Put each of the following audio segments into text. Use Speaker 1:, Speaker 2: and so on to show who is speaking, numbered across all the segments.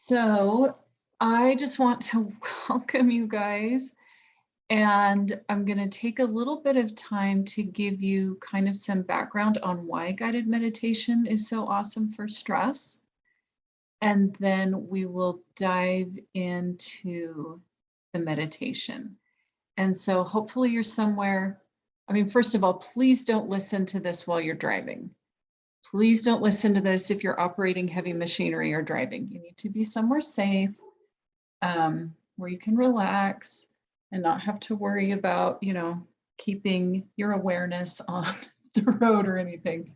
Speaker 1: So I just want to welcome you guys, and I'm going to take a little bit of time to give you kind of some background on why guided meditation is so awesome for stress. And then we will dive into the meditation. And so hopefully you're somewhere. I mean, first of all, please don't listen to this while you're driving. Please don't listen to this if you're operating heavy machinery or driving. You need to be somewhere safe, where you can relax and not have to worry about, keeping your awareness on the road or anything.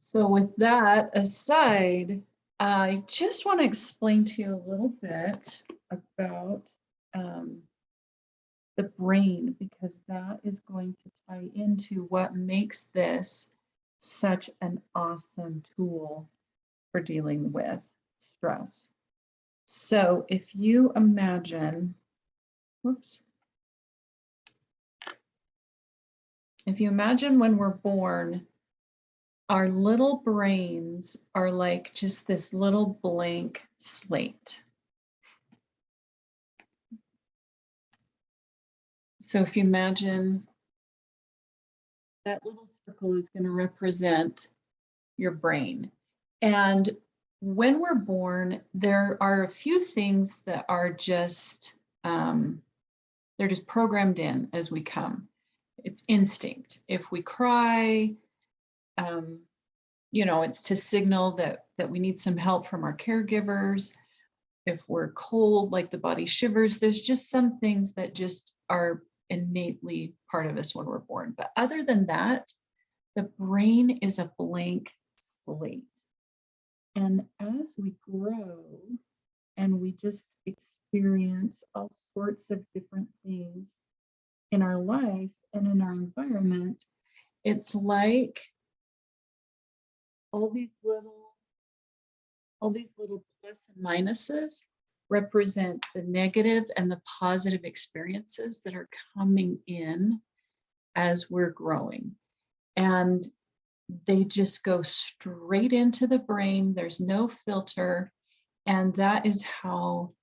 Speaker 1: So with that aside, I just want to explain to you a little bit about the brain, because that is going to tie into what makes this such an awesome tool for dealing with stress. So if you imagine, whoops, if you imagine when we're born, our little brains are like just this little blank slate. So if you imagine that little circle is going to represent your brain. And when we're born, there are a few things that are just, they're just programmed in as we come. It's instinct. If we cry, it's to signal that we need some help from our caregivers. If we're cold, like the body shivers, there's just some things that just are innately part of us when we're born. But other than that, the brain is a blank slate. And as we grow and we just experience all sorts of different things in our life and in our environment, it's like all these little plus and minuses represent the negative and the positive experiences that are coming in as we're growing. And they just go straight into the brain. There's no filter. And that is how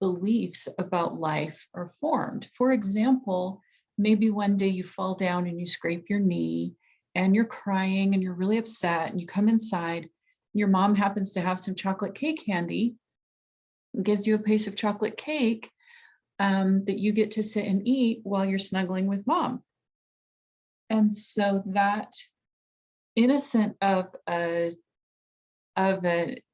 Speaker 1: beliefs about life are formed. For example, maybe one day you fall down and you scrape your knee and you're crying and you're really upset, and you come inside. Your mom happens to have some chocolate cake handy, gives you a piece of chocolate cake that you get to sit and eat while you're snuggling with mom. And so that innocent of an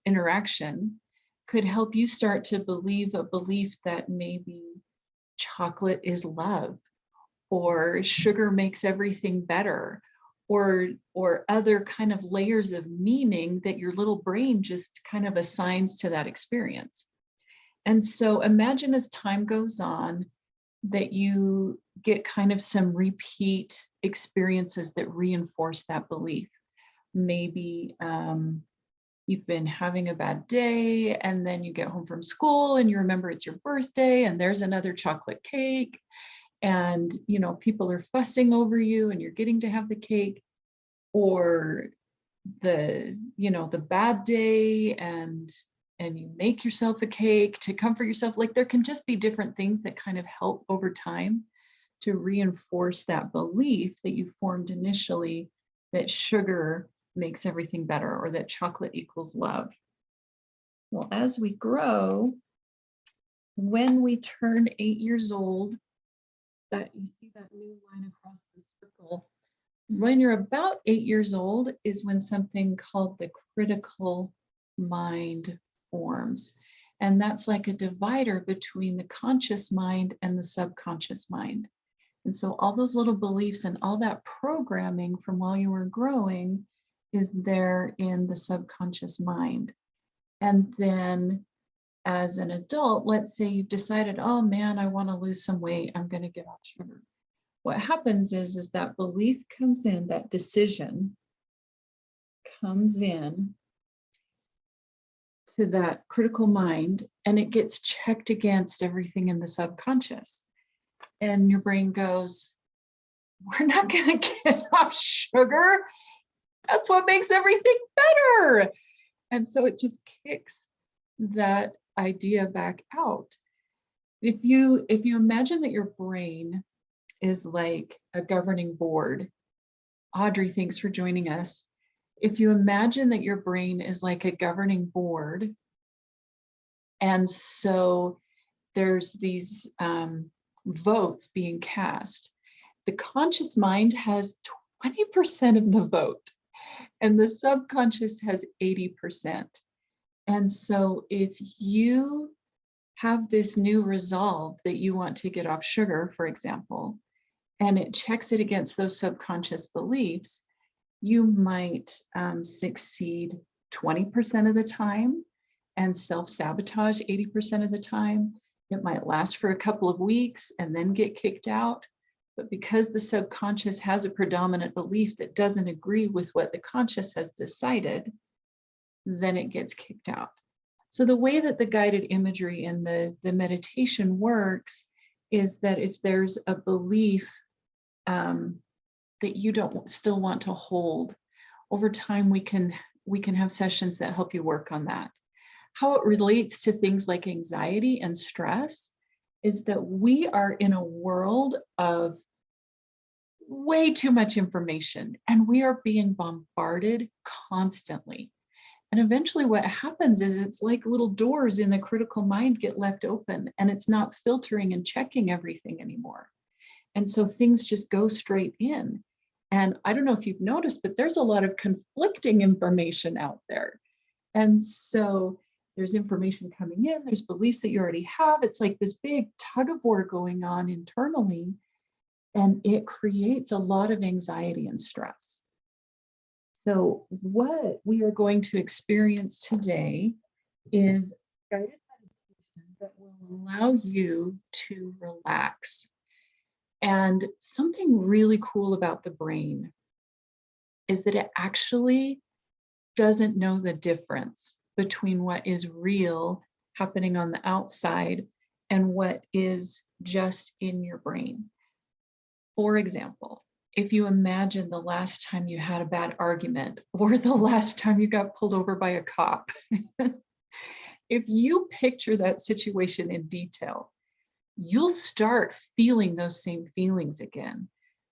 Speaker 1: interaction could help you start to believe a belief that maybe chocolate is love, or sugar makes everything better, or other kind of layers of meaning that your little brain just kind of assigns to that experience. And so imagine as time goes on that you get kind of some repeat experiences that reinforce that belief. Maybe you've been having a bad day, and then you get home from school and you remember it's your birthday and there's another chocolate cake, and people are fussing over you and you're getting to have the cake. Or the bad day, and you make yourself a cake to comfort yourself. Like, there can just be different things that kind of help over time to reinforce that belief that you formed initially, that sugar makes everything better, or that chocolate equals love. Well, as we grow, when we turn 8 years old, that you see that new line across the circle, when you're about 8 years old is when something called the critical mind forms. And that's like a divider between the conscious mind and the subconscious mind. And so all those little beliefs and all that programming from while you were growing is there in the subconscious mind. And then as an adult, let's say you've decided, oh man, I want to lose some weight, I'm going to get off sugar. What happens is that belief comes in, that decision comes in to that critical mind, and it gets checked against everything in the subconscious. And your brain goes, we're not going to get off sugar. That's what makes everything better. And so it just kicks that idea back out. If you imagine that your brain is like a governing board, Audrey, thanks for joining us. If you imagine that your brain is like a governing board, and so there's these votes being cast, the conscious mind has 20% of the vote, and the subconscious has 80%. And so if you have this new resolve that you want to get off sugar, for example, and it checks it against those subconscious beliefs, you might succeed 20% of the time and self-sabotage 80% of the time. It might last for a couple of weeks and then get kicked out. But because the subconscious has a predominant belief that doesn't agree with what the conscious has decided, then it gets kicked out. So the way that the guided imagery and the meditation works is that if there's a belief that you don't still want to hold, over time we can have sessions that help you work on that. How it relates to things like anxiety and stress is that we are in a world of way too much information, and we are being bombarded constantly. And eventually what happens is it's like little doors in the critical mind get left open, and it's not filtering and checking everything anymore. And so things just go straight in. And I don't know if you've noticed, but there's a lot of conflicting information out there. And so there's information coming in, there's beliefs that you already have. It's like this big tug of war going on internally, and it creates a lot of anxiety and stress. So what we are going to experience today is guided meditation that will allow you to relax. And something really cool about the brain is that it actually doesn't know the difference between what is real happening on the outside and what is just in your brain. For example, if you imagine the last time you had a bad argument or the last time you got pulled over by a cop, if you picture that situation in detail, you'll start feeling those same feelings again.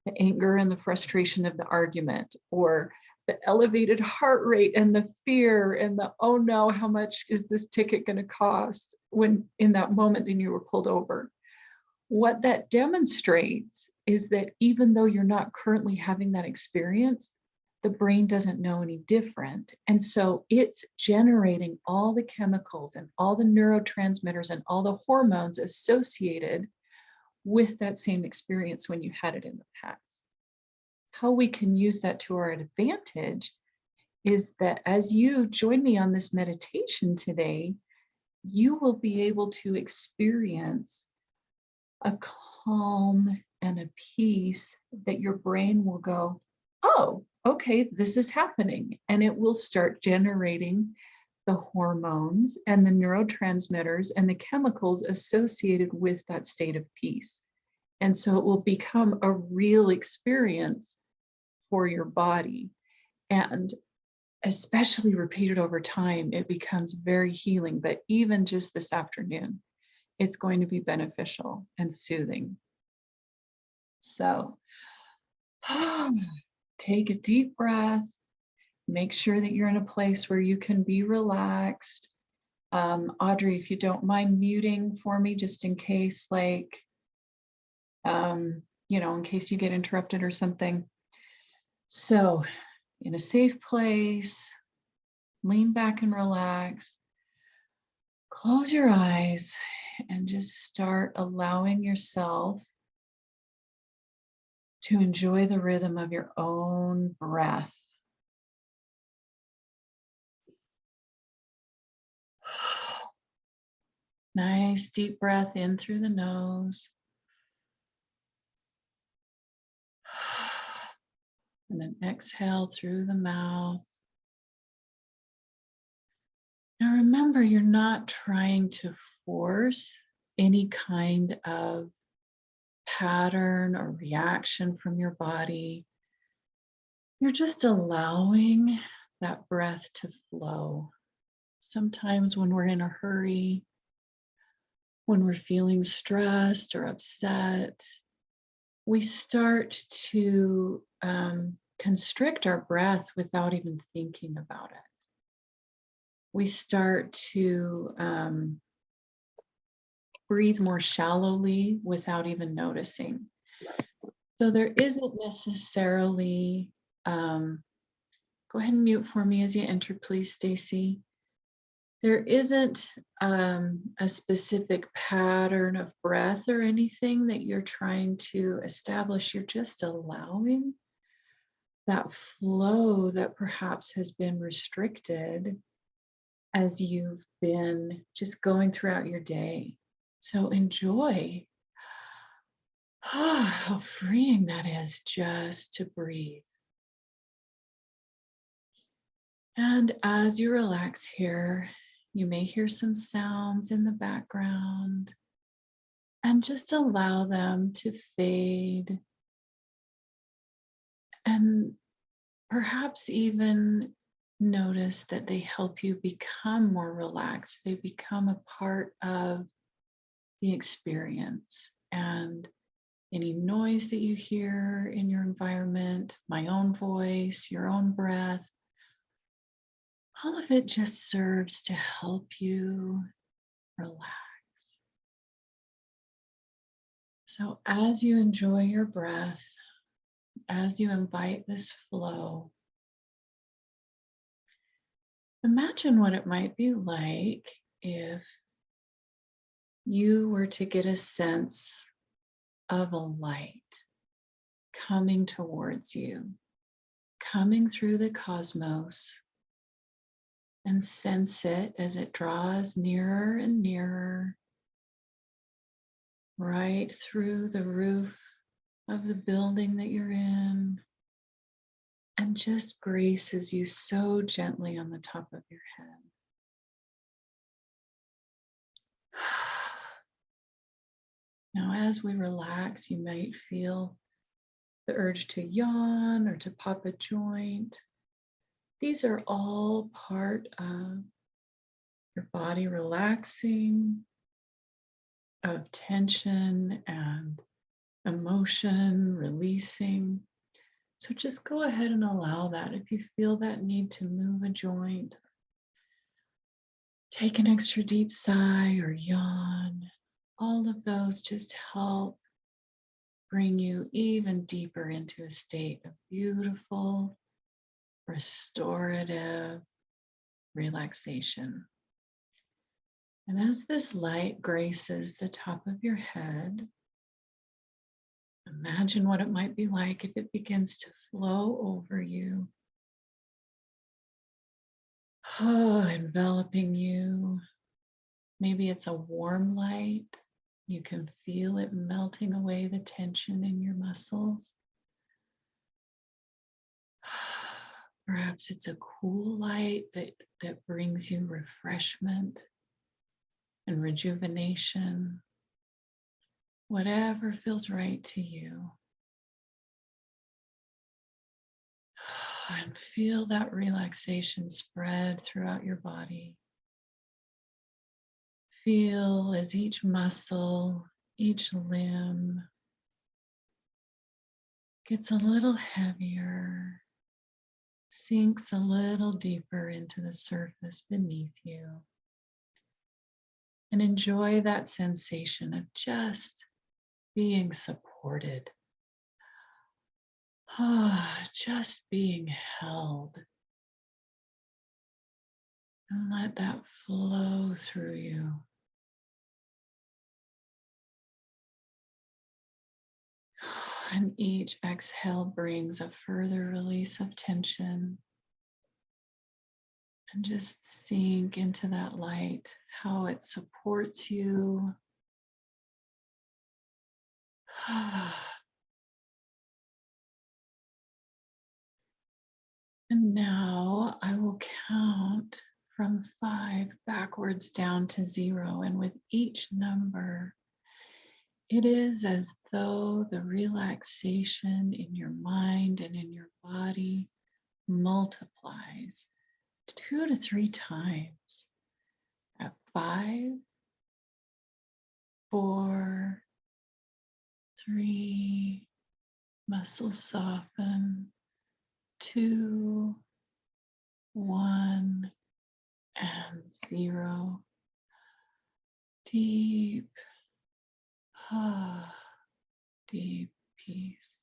Speaker 1: The anger and the frustration of the argument, or the elevated heart rate and the fear and the, oh no, how much is this ticket going to cost, when in that moment then you were pulled over. What that demonstrates is that even though you're not currently having that experience, the brain doesn't know any different. And so it's generating all the chemicals and all the neurotransmitters and all the hormones associated with that same experience when you had it in the past. How we can use that to our advantage is that as you join me on this meditation today, you will be able to experience a calm and a peace that your brain will go, oh, okay, this is happening. And it will start generating the hormones and the neurotransmitters and the chemicals associated with that state of peace. And so it will become a real experience for your body. And especially repeated over time, it becomes very healing. But even just this afternoon, it's going to be beneficial and soothing. So take a deep breath, make sure that you're in a place where you can be relaxed. Audrey, if you don't mind muting for me, just in case, like, in case you get interrupted or something. So in a safe place, lean back and relax, close your eyes, and just start allowing yourself to enjoy the rhythm of your own breath. Nice deep breath in through the nose. And then exhale through the mouth. Now remember, you're not trying to force any kind of pattern or reaction from your body. You're just allowing that breath to flow. Sometimes when we're in a hurry, when we're feeling stressed or upset, we start to constrict our breath without even thinking about it. We start to breathe more shallowly without even noticing. So there isn't necessarily, go ahead and mute for me as you enter, please, Stacy. There isn't a specific pattern of breath or anything that you're trying to establish. You're just allowing that flow that perhaps has been restricted as you've been just going throughout your day. So enjoy how freeing that is just to breathe. And as you relax here, you may hear some sounds in the background and just allow them to fade and perhaps even notice that they help you become more relaxed. They become a part of the experience. And any noise that you hear in your environment, my own voice, your own breath, all of it just serves to help you relax. So as you enjoy your breath, as you invite this flow, imagine what it might be like if you were to get a sense of a light coming towards you, coming through the cosmos, and sense it as it draws nearer and nearer, right through the roof of the building that you're in, and just graces you so gently on the top of your head. Now, as we relax, you might feel the urge to yawn or to pop a joint. These are all part of your body relaxing, of tension and emotion releasing. So just go ahead and allow that. If you feel that need to move a joint, take an extra deep sigh or yawn. All of those just help bring you even deeper into a state of beautiful, restorative relaxation. And as this light graces the top of your head, imagine what it might be like if it begins to flow over you, enveloping you. Maybe it's a warm light. You can feel it melting away the tension in your muscles. Perhaps it's a cool light that brings you refreshment and rejuvenation. Whatever feels right to you. And feel that relaxation spread throughout your body. Feel as each muscle, each limb gets a little heavier, sinks a little deeper into the surface beneath you. And enjoy that sensation of just being supported. Just being held. And let that flow through you. And each exhale brings a further release of tension. And just sink into that light, how it supports you. And now I will count from 5 backwards down to 0. And with each number, it is as though the relaxation in your mind and in your body multiplies 2 to 3 times. 5, 4, 3, muscles soften, 2, 1, and 0. Deep, deep peace.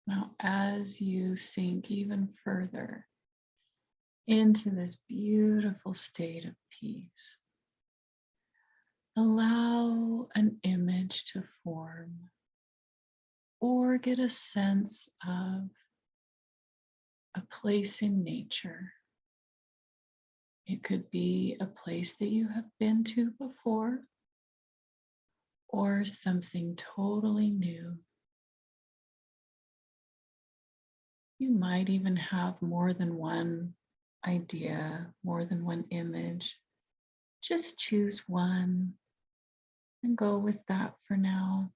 Speaker 1: Now, as you sink even further into this beautiful state of peace, allow an image to form or get a sense of a place in nature. It could be a place that you have been to before or something totally new. You might even have more than one idea, more than one image. Just choose one and go with that for now.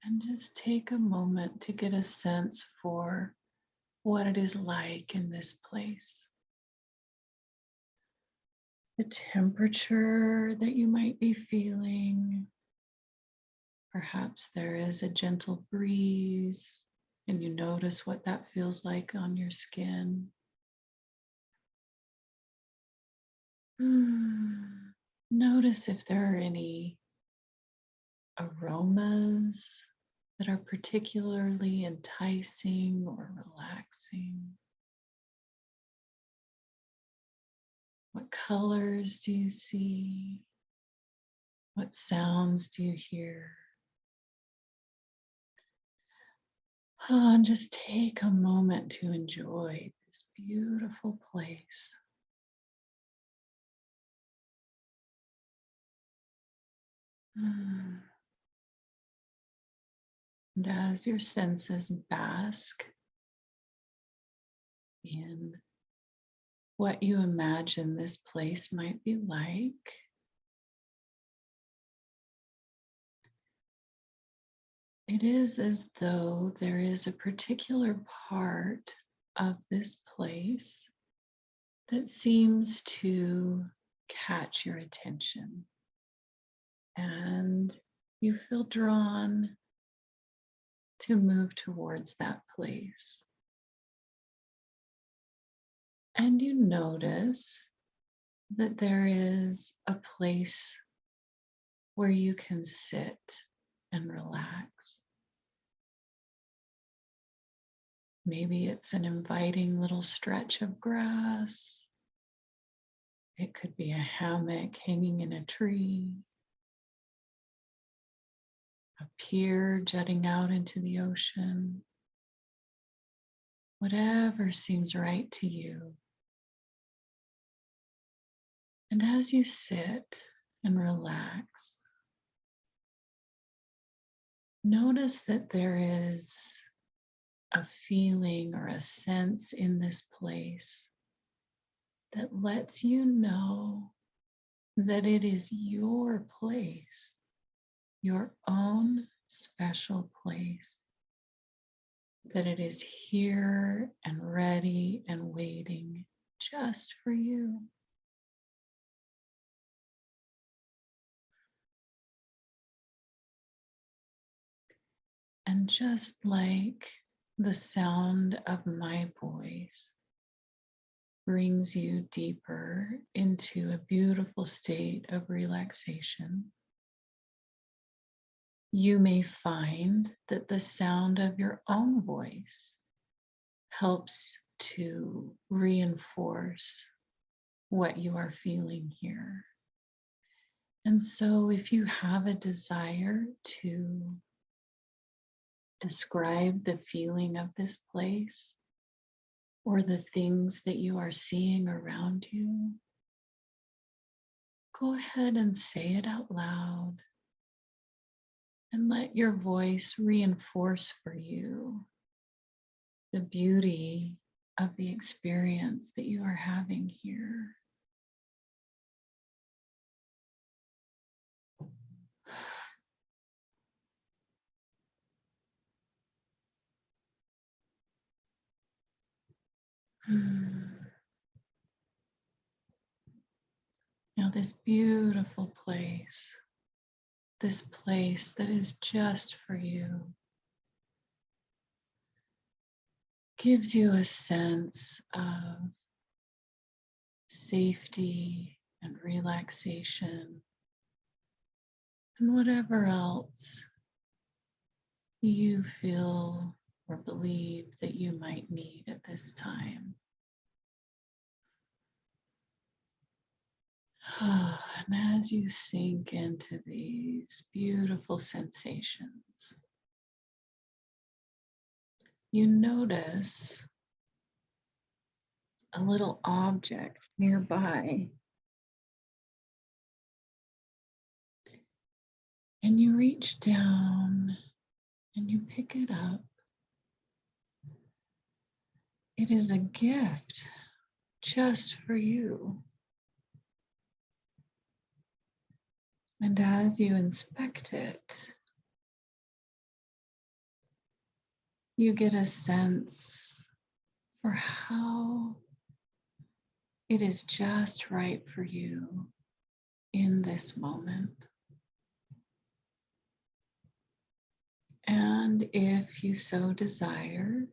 Speaker 1: And just take a moment to get a sense for what it is like in this place. The temperature that you might be feeling. Perhaps there is a gentle breeze and you notice what that feels like on your skin. Notice if there are any aromas that are particularly enticing or relaxing. What colors do you see? What sounds do you hear? And just take a moment to enjoy this beautiful place. And as your senses bask in what you imagine this place might be like, it is as though there is a particular part of this place that seems to catch your attention. And you feel drawn to move towards that place. And you notice that there is a place where you can sit and relax. Maybe it's an inviting little stretch of grass. It could be a hammock hanging in a tree, a pier jutting out into the ocean. Whatever seems right to you. And as you sit and relax, notice that there is a feeling or a sense in this place that lets you know that it is your place, your own special place, that it is here and ready and waiting just for you. And just like the sound of my voice brings you deeper into a beautiful state of relaxation, you may find that the sound of your own voice helps to reinforce what you are feeling here. And so if you have a desire to describe the feeling of this place or the things that you are seeing around you, go ahead and say it out loud and let your voice reinforce for you the beauty of the experience that you are having here. Now, this beautiful this place that is just for you, gives you a sense of safety and relaxation and whatever else you feel or believe that you might need at this time. And as you sink into these beautiful sensations, you notice a little object nearby, and you reach down and you pick it up. It is a gift just for you. And as you inspect it, you get a sense for how it is just right for you in this moment. And if you so desire,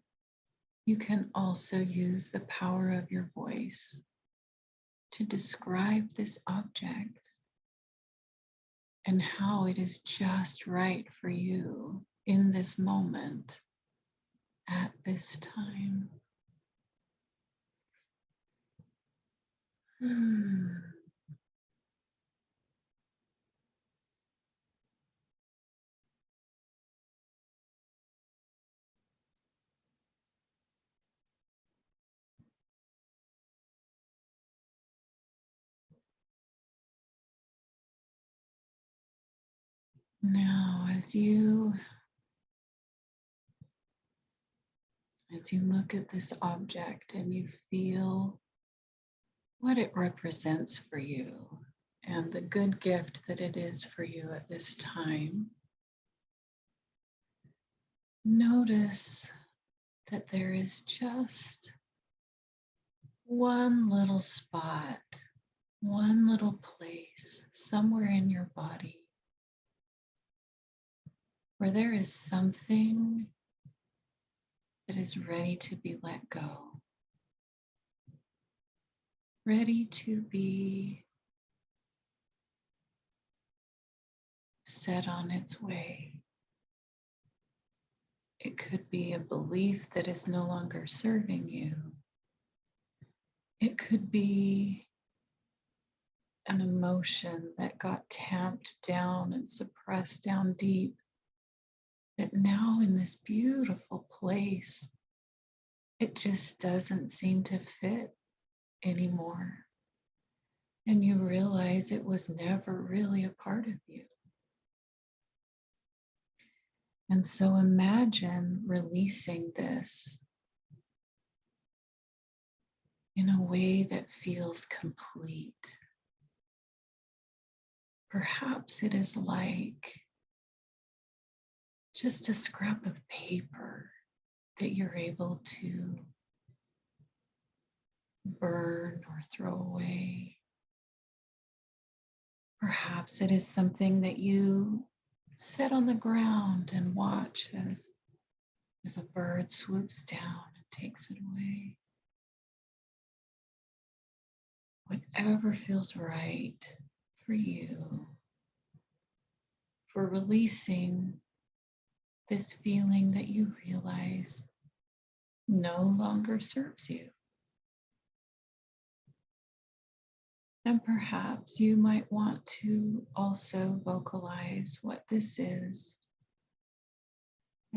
Speaker 1: you can also use the power of your voice to describe this object and how it is just right for you in this moment at this time. Now, as you look at this object and you feel what it represents for you and the good gift that it is for you at this time, notice that there is just one little spot, one little place somewhere in your body where there is something that is ready to be let go, ready to be set on its way. It could be a belief that is no longer serving you. It could be an emotion that got tamped down and suppressed down deep, that now in this beautiful place, it just doesn't seem to fit anymore. And you realize it was never really a part of you. And so imagine releasing this in a way that feels complete. Perhaps it is like just a scrap of paper that you're able to burn or throw away. Perhaps it is something that you set on the ground and watch as a bird swoops down and takes it away. Whatever feels right for you, for releasing this feeling that you realize no longer serves you. And perhaps you might want to also vocalize what this is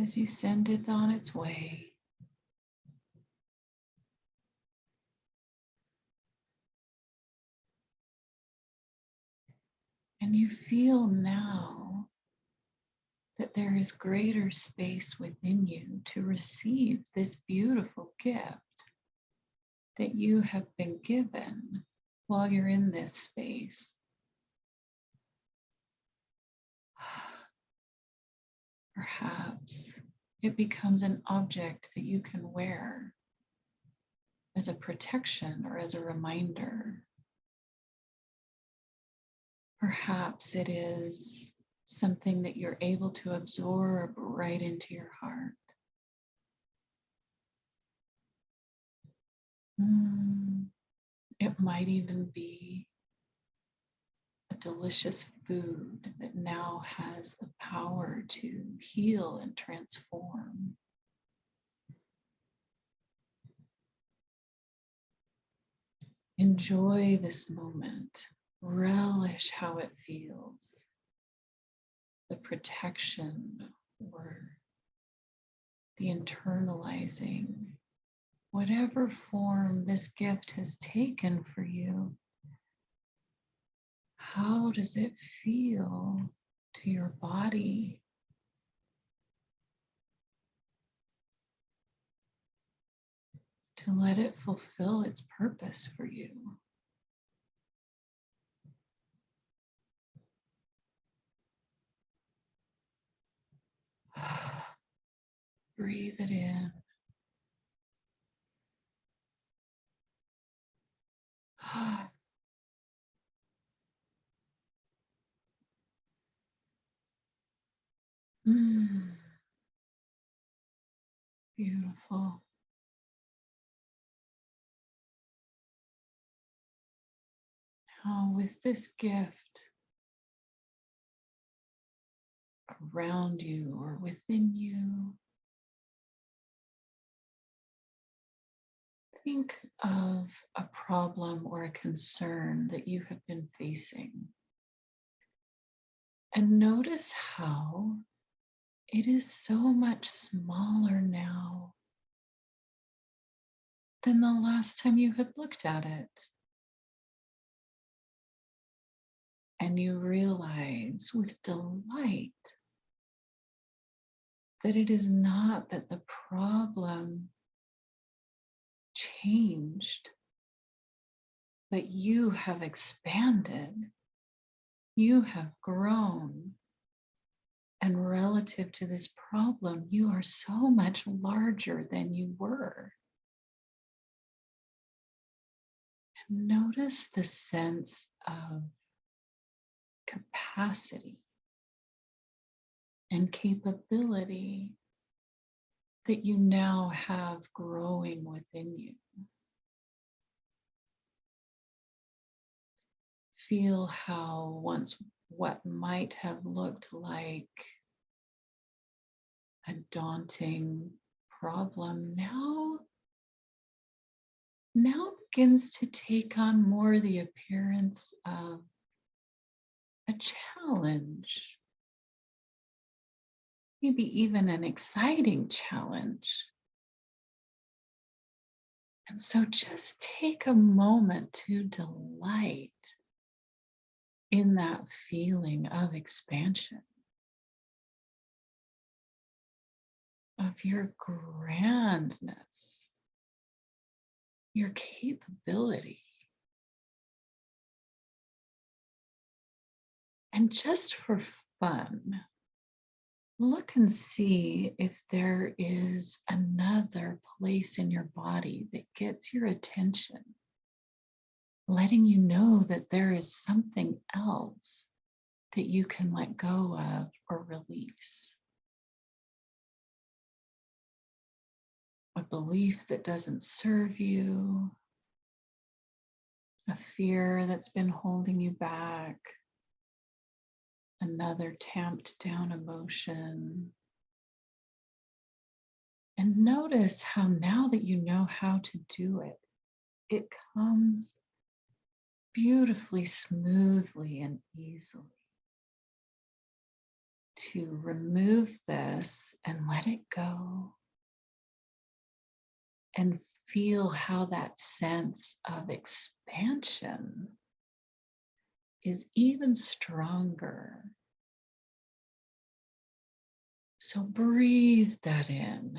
Speaker 1: as you send it on its way. And you feel now that there is greater space within you to receive this beautiful gift that you have been given while you're in this space. Perhaps it becomes an object that you can wear as a protection or as a reminder. Perhaps it is something that you're able to absorb right into your heart. It might even be a delicious food that now has the power to heal and transform. Enjoy this moment. Relish how it feels. The protection or the internalizing, whatever form this gift has taken for you. How does it feel to your body? To let it fulfill its purpose for you. Breathe it in. Mm, beautiful. Now, with this gift around you or within you, think of a problem or a concern that you have been facing. And notice how it is so much smaller now than the last time you had looked at it. And you realize with delight that it is not that the problem changed, but you have expanded, you have grown. And relative to this problem, you are so much larger than you were. And notice the sense of capacity and capability that you now have growing within you. Feel how once what might have looked like a daunting problem now begins to take on more the appearance of a challenge, maybe even an exciting challenge. And so just take a moment to delight in that feeling of expansion, of your grandness, your capability. And just for fun, look and see if there is another place in your body that gets your attention, letting you know that there is something else that you can let go of or release. A belief that doesn't serve you, a fear that's been holding you back, another tamped down emotion. And notice how now that you know how to do it, it comes beautifully, smoothly, and easily to remove this and let it go. And feel how that sense of expansion is even stronger. So breathe that in,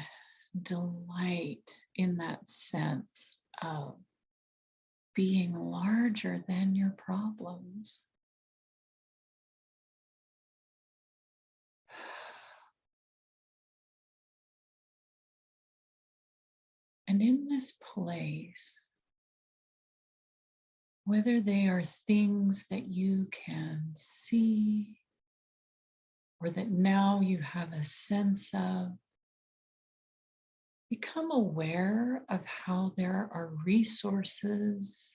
Speaker 1: delight in that sense of being larger than your problems. And And in this place, whether they are things that you can see or that now you have a sense of, become aware of how there are resources,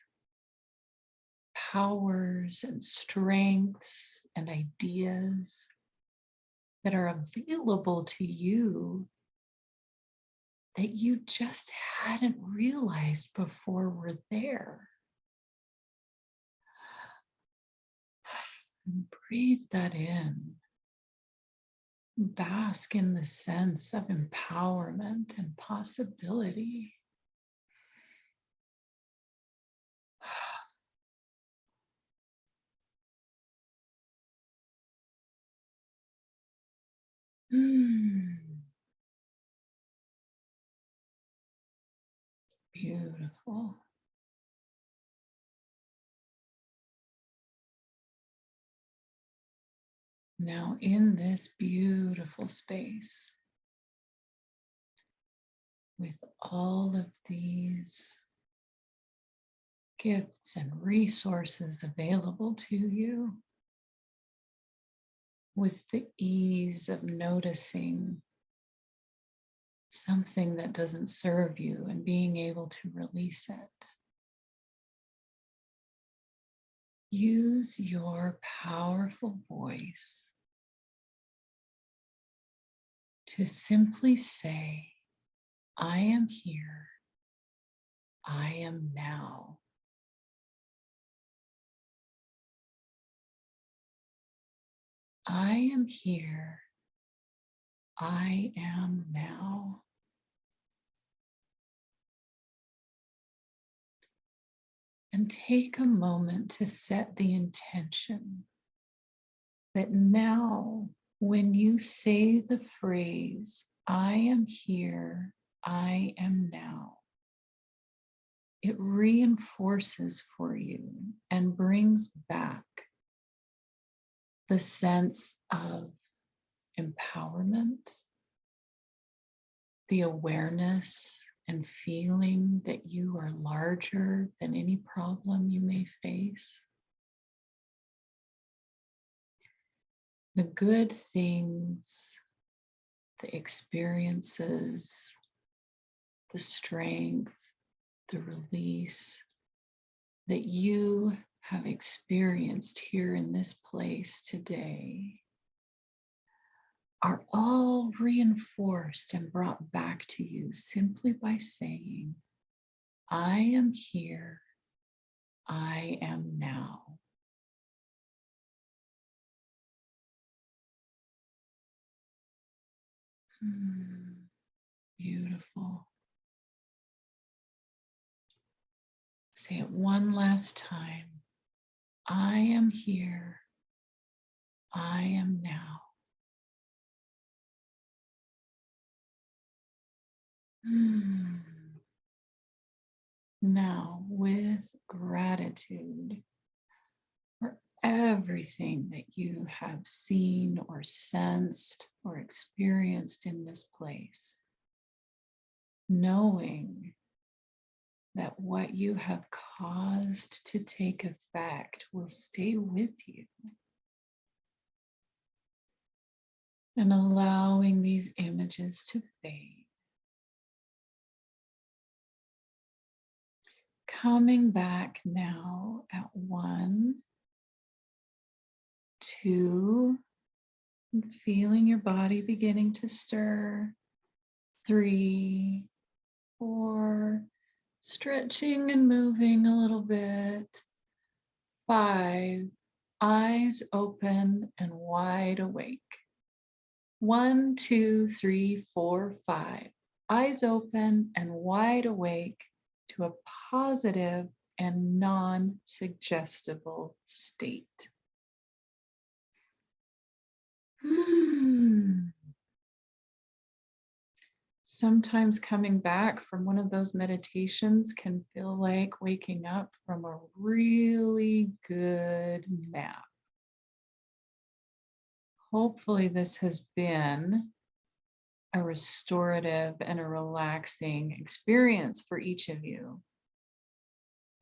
Speaker 1: powers, and strengths and ideas that are available to you that you just hadn't realized before were there. And breathe that in. Bask in the sense of empowerment and possibility. Beautiful. Now, in this beautiful space, with all of these gifts and resources available to you, with the ease of noticing something that doesn't serve you and being able to release it. Use your powerful voice to simply say, I am here, I am now. I am here, I am now. And take a moment to set the intention that now, when you say the phrase, I am here, I am now, it reinforces for you and brings back the sense of empowerment, the awareness and feeling that you are larger than any problem you may face. The good things, the experiences, the strength, the release that you have experienced here in this place today are all reinforced and brought back to you simply by saying, I am here, I am now. Beautiful. Say it one last time. I am here, I am now. Now, with gratitude for everything that you have seen or sensed or experienced in this place, knowing that what you have caused to take effect will stay with you, and allowing these images to fade. Coming back now at 1, 2, feeling your body beginning to stir. 3, 4, stretching and moving a little bit. 5, eyes open and wide awake. 1, 2, 3, 4, 5, eyes open and wide awake to a positive and non-suggestible state. Sometimes coming back from one of those meditations can feel like waking up from a really good nap. Hopefully this has been a restorative and a relaxing experience for each of you.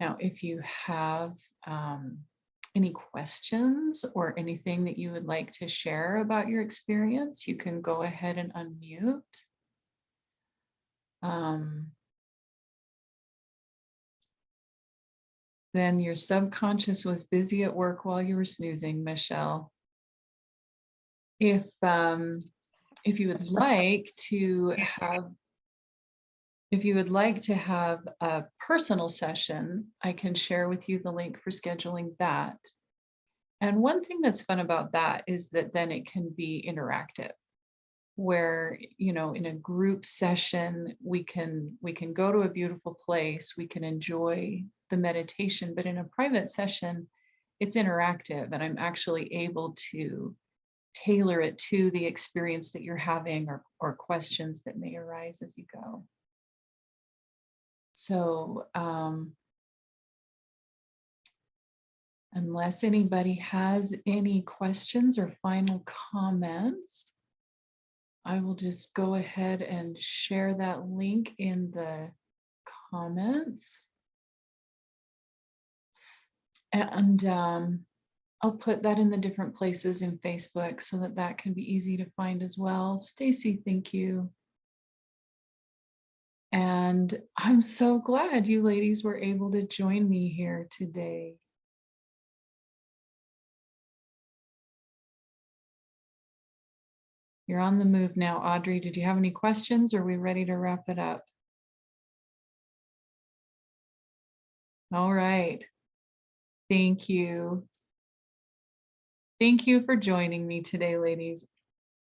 Speaker 1: Now, if you have any questions or anything that you would like to share about your experience, you can go ahead and unmute. Then your subconscious was busy at work while you were snoozing, Michelle. If you would like to have a personal session, I can share with you the link for scheduling that. And one thing that's fun about that is that then it can be interactive, where, you know, in a group session, we can go to a beautiful place, we can enjoy the meditation, but in a private session, it's interactive and I'm actually able to tailor it to the experience that you're having or questions that may arise as you go. So unless anybody has any questions or final comments, I will just go ahead and share that link in the comments. And I'll put that in the different places in Facebook so that that can be easy to find as well. Stacy, thank you. And I'm so glad you ladies were able to join me here today. You're on the move now, Audrey. Did you have any questions? Or are we ready to wrap it up? All right. Thank you. Thank you for joining me today, ladies.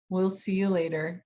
Speaker 1: We'll see you later.